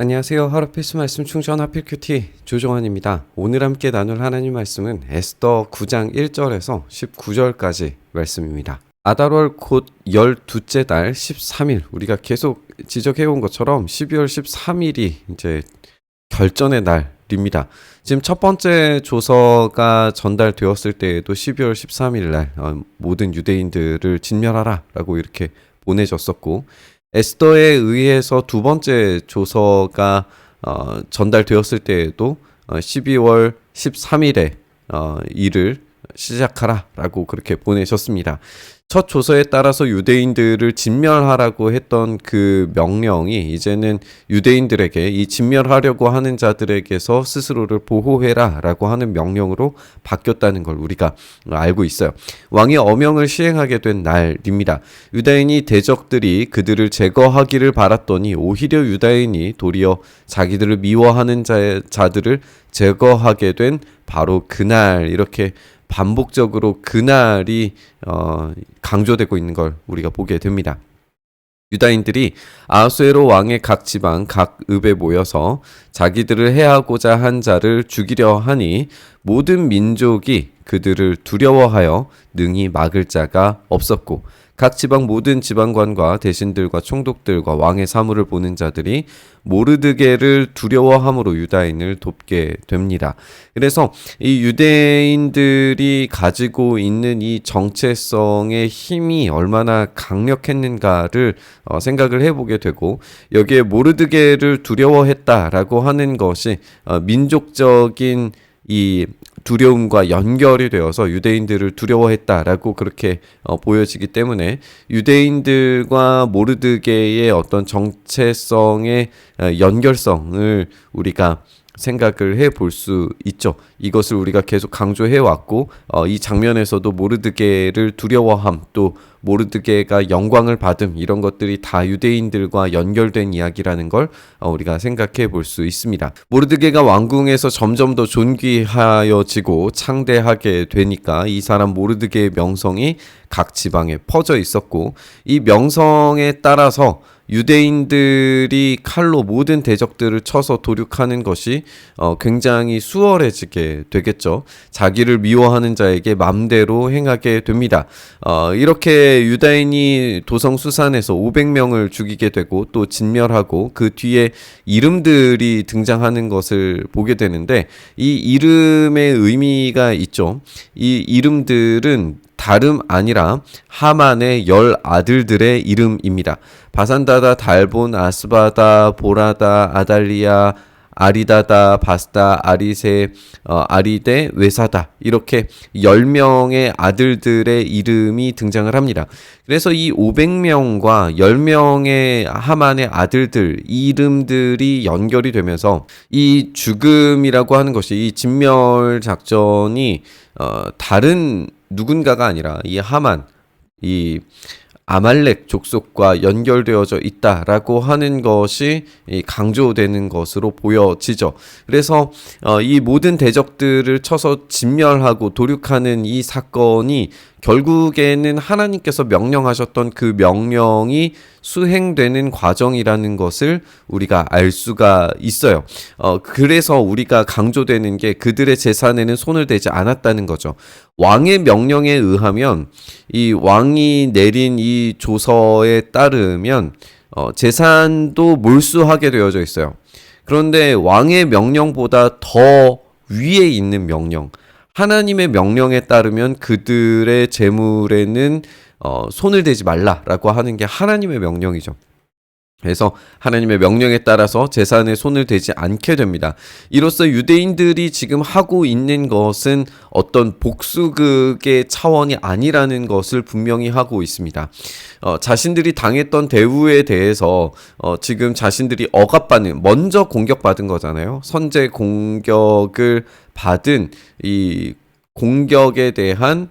안녕하세요. 하루 필수 말씀 충전 하필 큐티 조정환입니다. 오늘 함께 나눌 하나님 말씀은 에스더 9장 1절에서 19절까지 말씀입니다. 아달월 곧 12째 달 13일, 우리가 계속 지적해온 것처럼 12월 13일이 이제 결전의 날입니다. 지금 첫 번째 조서가 전달되었을 때에도 12월 13일 날 모든 유대인들을 진멸하라 라고 이렇게 보내졌었고, 에스더에 의해서 두 번째 조서가 전달되었을 때에도 12월 13일에 일을 시작하라 라고 그렇게 보내셨습니다. 첫 조서에 따라서 유대인들을 진멸하라고 했던 그 명령이 이제는 유대인들에게 이 진멸하려고 하는 자들에게서 스스로를 보호해라 라고 하는 명령으로 바뀌었다는 걸 우리가 알고 있어요. 왕이 어명을 시행하게 된 날입니다. 유다인이 대적들이 그들을 제거하기를 바랐더니 오히려 유다인이 도리어 자기들을 미워하는 자들을 제거하게 된 바로 그날, 이렇게 반복적으로 그날이 강조되고 있는 걸 우리가 보게 됩니다. 유다인들이 아하수에로 왕의 각 지방 각 읍에 모여서 자기들을 해하고자 한 자를 죽이려 하니 모든 민족이 그들을 두려워하여 능히 막을 자가 없었고, 각 지방 모든 지방관과 대신들과 총독들과 왕의 사물을 보는 자들이 모르드게를 두려워함으로 유다인을 돕게 됩니다. 그래서 이 유대인들이 가지고 있는 이 정체성의 힘이 얼마나 강력했는가를 생각을 해보게 되고, 여기에 모르드게를 두려워했다라고 하는 것이 민족적인 이 두려움과 연결이 되어서 유대인들을 두려워했다라고 그렇게 보여지기 때문에 유대인들과 모르드게의 어떤 정체성의 연결성을 우리가 생각을 해볼 수 있죠. 이것을 우리가 계속 강조해 왔고, 이 장면에서도 모르드게를 두려워함, 또 모르드게가 영광을 받음, 이런 것들이 다 유대인들과 연결된 이야기라는 걸 우리가 생각해 볼 수 있습니다. 모르드게가 왕궁에서 점점 더 존귀하여지고 창대하게 되니까 이 사람 모르드게의 명성이 각 지방에 퍼져 있었고, 이 명성에 따라서 유대인들이 칼로 모든 대적들을 쳐서 도륙하는 것이 굉장히 수월해지게 되겠죠. 자기를 미워하는 자에게 맘대로 행하게 됩니다. 이렇게 유다인이 도성수산에서 500명을 죽이게 되고 또 진멸하고 그 뒤에 이름들이 등장하는 것을 보게 되는데, 이 이름의 의미가 있죠. 이 이름들은 다름 아니라 하만의 10아들들의 이름입니다. 바산다다, 달본, 아스바다, 보라다, 아달리아, 아리다다, 바스다, 아리세, 아리데, 외사다, 이렇게 10명의 아들들의 이름이 등장을 합니다. 그래서 이 500명과 10명의 하만의 아들들 이름들이 연결이 되면서 이 죽음이라고 하는 것이, 이 진멸 작전이 다른 누군가가 아니라 이 하만, 이 아말렉 족속과 연결되어져 있다라고 하는 것이 강조되는 것으로 보여지죠. 그래서 이 모든 대적들을 쳐서 진멸하고 도륙하는 이 사건이 결국에는 하나님께서 명령하셨던 그 명령이 수행되는 과정이라는 것을 우리가 알 수가 있어요. 그래서 우리가 강조되는 게 그들의 재산에는 손을 대지 않았다는 거죠. 왕의 명령에 의하면, 이 왕이 내린 이 조서에 따르면 재산도 몰수하게 되어져 있어요. 그런데 왕의 명령보다 더 위에 있는 명령, 하나님의 명령에 따르면 그들의 재물에는 손을 대지 말라라고 하는 게 하나님의 명령이죠. 그래서 하나님의 명령에 따라서 재산에 손을 대지 않게 됩니다. 이로써 유대인들이 지금 하고 있는 것은 어떤 복수극의 차원이 아니라는 것을 분명히 하고 있습니다. 자신들이 당했던 대우에 대해서 지금 자신들이 억압받는, 먼저 공격받은 거잖아요. 선제 공격을 받은 이 공격에 대한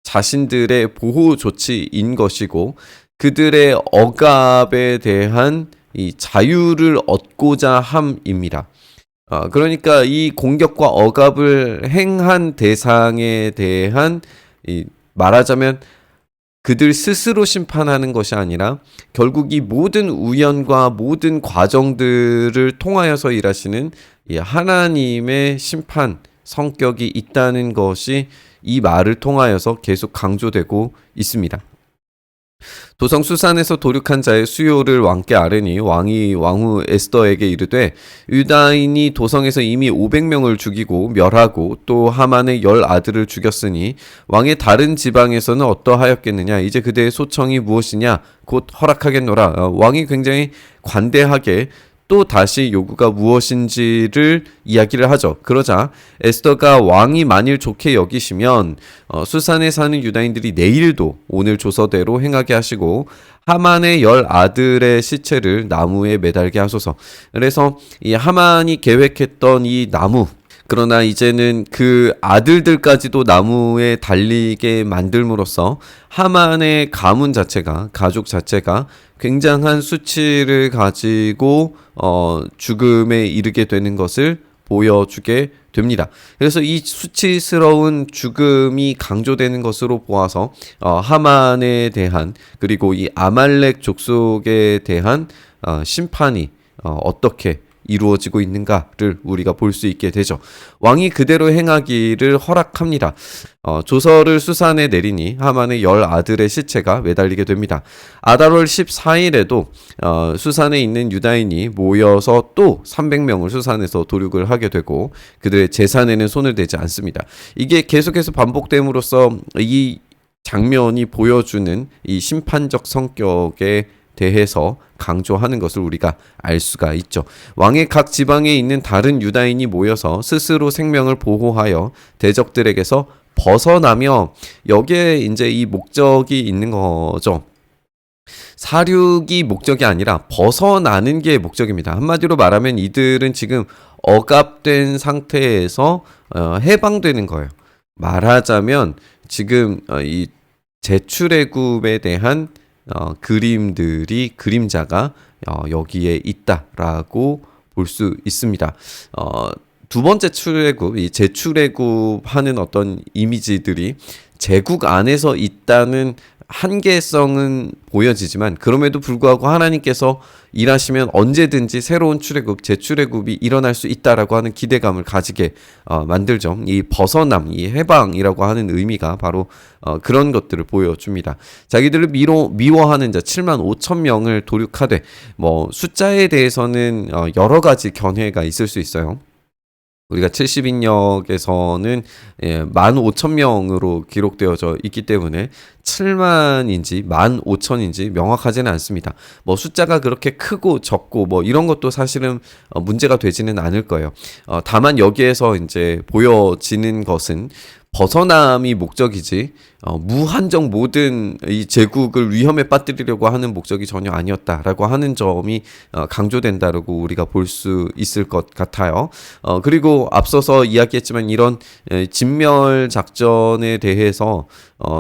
자신들의 보호 조치인 것이고, 그들의 억압에 대한 이 자유를 얻고자 함입니다. 그러니까 이 공격과 억압을 행한 대상에 대한, 말하자면 그들 스스로 심판하는 것이 아니라 결국 이 모든 우연과 모든 과정들을 통하여서 일하시는 이 하나님의 심판 성격이 있다는 것이 이 말을 통하여서 계속 강조되고 있습니다. 도성 수산에서 도륙한 자의 수요를 왕께 아뢰니 왕이 왕후 에스더에게 이르되 유다인이 도성에서 이미 500명을 죽이고 멸하고 또 하만의 10 아들을 죽였으니 왕의 다른 지방에서는 어떠하였겠느냐. 이제 그대의 소청이 무엇이냐 곧 허락하겠노라. 왕이 굉장히 관대하게 또 다시 요구가 무엇인지를 이야기를 하죠. 그러자 에스더가 왕이 만일 좋게 여기시면 수산에 사는 유다인들이 내일도 오늘 조서대로 행하게 하시고 하만의 10 아들의 시체를 나무에 매달게 하소서. 그래서 이 하만이 계획했던 이 나무, 그러나 이제는 그 아들들까지도 나무에 달리게 만들므로써 하만의 가문 자체가, 가족 자체가 굉장한 수치를 가지고 죽음에 이르게 되는 것을 보여주게 됩니다. 그래서 이 수치스러운 죽음이 강조되는 것으로 보아서 하만에 대한, 그리고 이 아말렉 족속에 대한 심판이 어떻게 이루어지고 있는가를 우리가 볼 수 있게 되죠. 왕이 그대로 행하기를 허락합니다. 조서를 수산에 내리니 하만의 10 아들의 시체가 매달리게 됩니다. 아달월 14일에도 수산에 있는 유다인이 모여서 또 300명을 수산에서 도륙을 하게 되고 그들의 재산에는 손을 대지 않습니다. 이게 계속해서 반복됨으로써 이 장면이 보여주는 이 심판적 성격에 대해서 강조하는 것을 우리가 알 수가 있죠. 왕의 각 지방에 있는 다른 유다인이 모여서 스스로 생명을 보호하여 대적들에게서 벗어나며, 여기에 이제 이 목적이 있는 거죠. 사륙이 목적이 아니라 벗어나는 게 목적입니다. 한마디로 말하면 이들은 지금 억압된 상태에서 해방되는 거예요. 말하자면 지금 이 제출애굽에 대한 그림자가 여기에 있다라고 볼 수 있습니다. 두 번째 출애굽, 이 재출애굽 하는 어떤 이미지들이 제국 안에서 있다는 한계성은 보여지지만 그럼에도 불구하고 하나님께서 일하시면 언제든지 새로운 출애굽, 재출애굽이 일어날 수 있다라고 하는 기대감을 가지게 만들죠. 이 벗어남, 이 해방이라고 하는 의미가 바로 그런 것들을 보여줍니다. 자기들을 미워하는 자 7만 5천 명을 도륙하되, 뭐 숫자에 대해서는 여러 가지 견해가 있을 수 있어요. 우리가 70인역에서는 15,000명으로 기록되어져 있기 때문에 7만인지 15,000인지 명확하지는 않습니다. 뭐 숫자가 그렇게 크고 적고 뭐 이런 것도 사실은 문제가 되지는 않을 거예요. 다만 여기에서 이제 보여지는 것은 벗어남이 목적이지 무한정 모든 이 제국을 위험에 빠뜨리려고 하는 목적이 전혀 아니었다라고 하는 점이 강조된다라고 우리가 볼 수 있을 것 같아요. 그리고 앞서서 이야기했지만 이런 진멸 작전에 대해서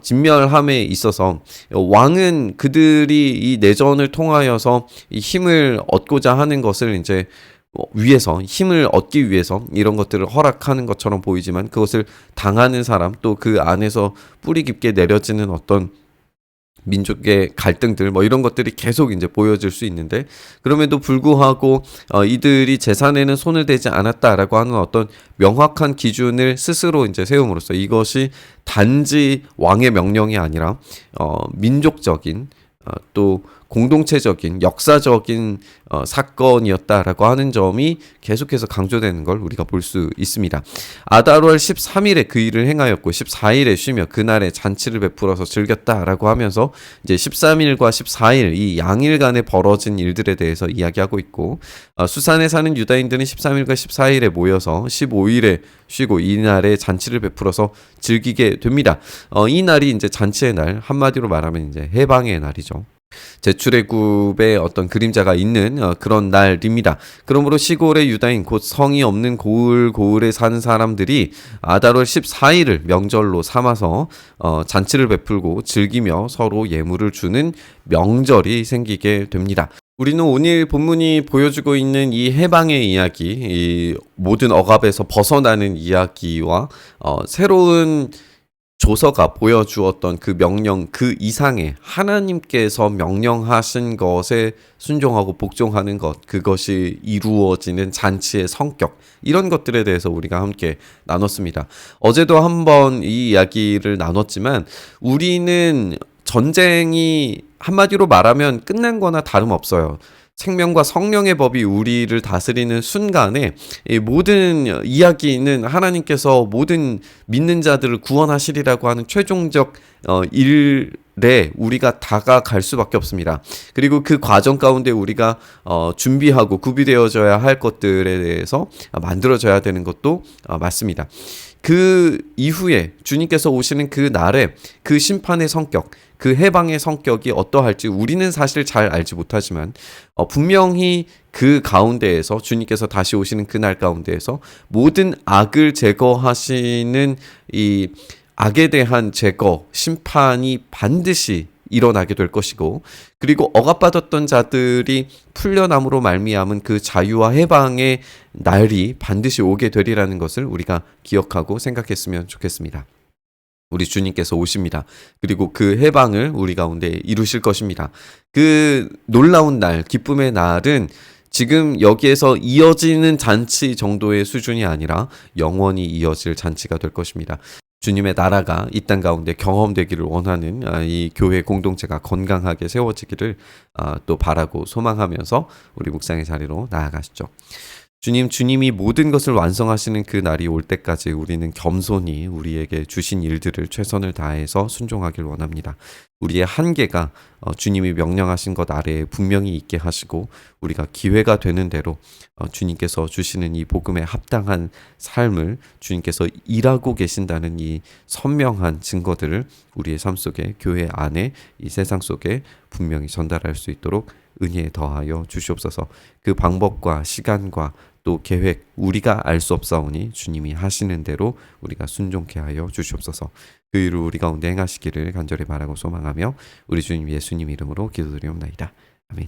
진멸함에 있어서 왕은 그들이 이 내전을 통하여서 이 힘을 얻고자 하는 것을 이제 위해서, 힘을 얻기 위해서 이런 것들을 허락하는 것처럼 보이지만 그것을 당하는 사람, 또 그 안에서 뿌리 깊게 내려지는 어떤 민족의 갈등들, 뭐 이런 것들이 계속 이제 보여질 수 있는데, 그럼에도 불구하고 이들이 재산에는 손을 대지 않았다라고 하는 어떤 명확한 기준을 스스로 이제 세움으로써 이것이 단지 왕의 명령이 아니라 민족적인 또 공동체적인 역사적인 사건이었다라고 하는 점이 계속해서 강조되는 걸 우리가 볼 수 있습니다. 아달월 13일에 그 일을 행하였고 14일에 쉬며 그날에 잔치를 베풀어서 즐겼다라고 하면서 이제 13일과 14일 이 양일간에 벌어진 일들에 대해서 이야기하고 있고, 수산에 사는 유다인들은 13일과 14일에 모여서 15일에 쉬고 이날에 잔치를 베풀어서 즐기게 됩니다. 이 날이 이제 잔치의 날, 한마디로 말하면 이제 해방의 날이죠. 제출애굽의 어떤 그림자가 있는 그런 날입니다. 그러므로 시골의 유다인, 곧 성이 없는 고을에 사는 사람들이 아달월 14일을 명절로 삼아서 잔치를 베풀고 즐기며 서로 예물을 주는 명절이 생기게 됩니다. 우리는 오늘 본문이 보여주고 있는 이 해방의 이야기, 이 모든 억압에서 벗어나는 이야기와 새로운 조서가 보여주었던 그 명령 그 이상의 하나님께서 명령하신 것에 순종하고 복종하는 것, 그것이 이루어지는 잔치의 성격, 이런 것들에 대해서 우리가 함께 나눴습니다. 어제도 한번 이 이야기를 나눴지만 우리는 전쟁이 한마디로 말하면 끝난 거나 다름없어요. 생명과 성령의 법이 우리를 다스리는 순간에 이 모든 이야기는 하나님께서 모든 믿는 자들을 구원하시리라고 하는 최종적 일에 우리가 다가갈 수밖에 없습니다. 그리고 그 과정 가운데 우리가 준비하고 구비되어져야 할 것들에 대해서 만들어져야 되는 것도 맞습니다. 그 이후에 주님께서 오시는 그 날에 그 심판의 성격, 그 해방의 성격이 어떠할지 우리는 사실 잘 알지 못하지만 분명히 그 가운데에서 주님께서 다시 오시는 그날 가운데에서 모든 악을 제거하시는 이 악에 대한 제거, 심판이 반드시 일어나게 될 것이고, 그리고 억압받았던 자들이 풀려남으로 말미암은 그 자유와 해방의 날이 반드시 오게 되리라는 것을 우리가 기억하고 생각했으면 좋겠습니다. 우리 주님께서 오십니다. 그리고 그 해방을 우리 가운데 이루실 것입니다. 그 놀라운 날, 기쁨의 날은 지금 여기에서 이어지는 잔치 정도의 수준이 아니라 영원히 이어질 잔치가 될 것입니다. 주님의 나라가 이 땅 가운데 경험되기를 원하는 이 교회 공동체가 건강하게 세워지기를 또 바라고 소망하면서 우리 묵상의 자리로 나아가시죠. 주님이 모든 것을 완성하시는 그 날이 올 때까지 우리는 겸손히 우리에게 주신 일들을 최선을 다해서 순종하길 원합니다. 우리의 한계가 주님이 명령하신 것 아래에 분명히 있게 하시고 우리가 기회가 되는 대로 주님께서 주시는 이 복음에 합당한 삶을 주님께서 일하고 계신다는 이 선명한 증거들을 우리의 삶 속에, 교회 안에, 이 세상 속에 분명히 전달할 수 있도록 은혜에 더하여 주시옵소서. 그 방법과 시간과 또 계획 우리가 알 수 없사오니 주님이 하시는 대로 우리가 순종케 하여 주시옵소서. 그 일을 우리 가운데 행하시기를 간절히 바라고 소망하며 우리 주님 예수님 이름으로 기도드리옵나이다. 아멘.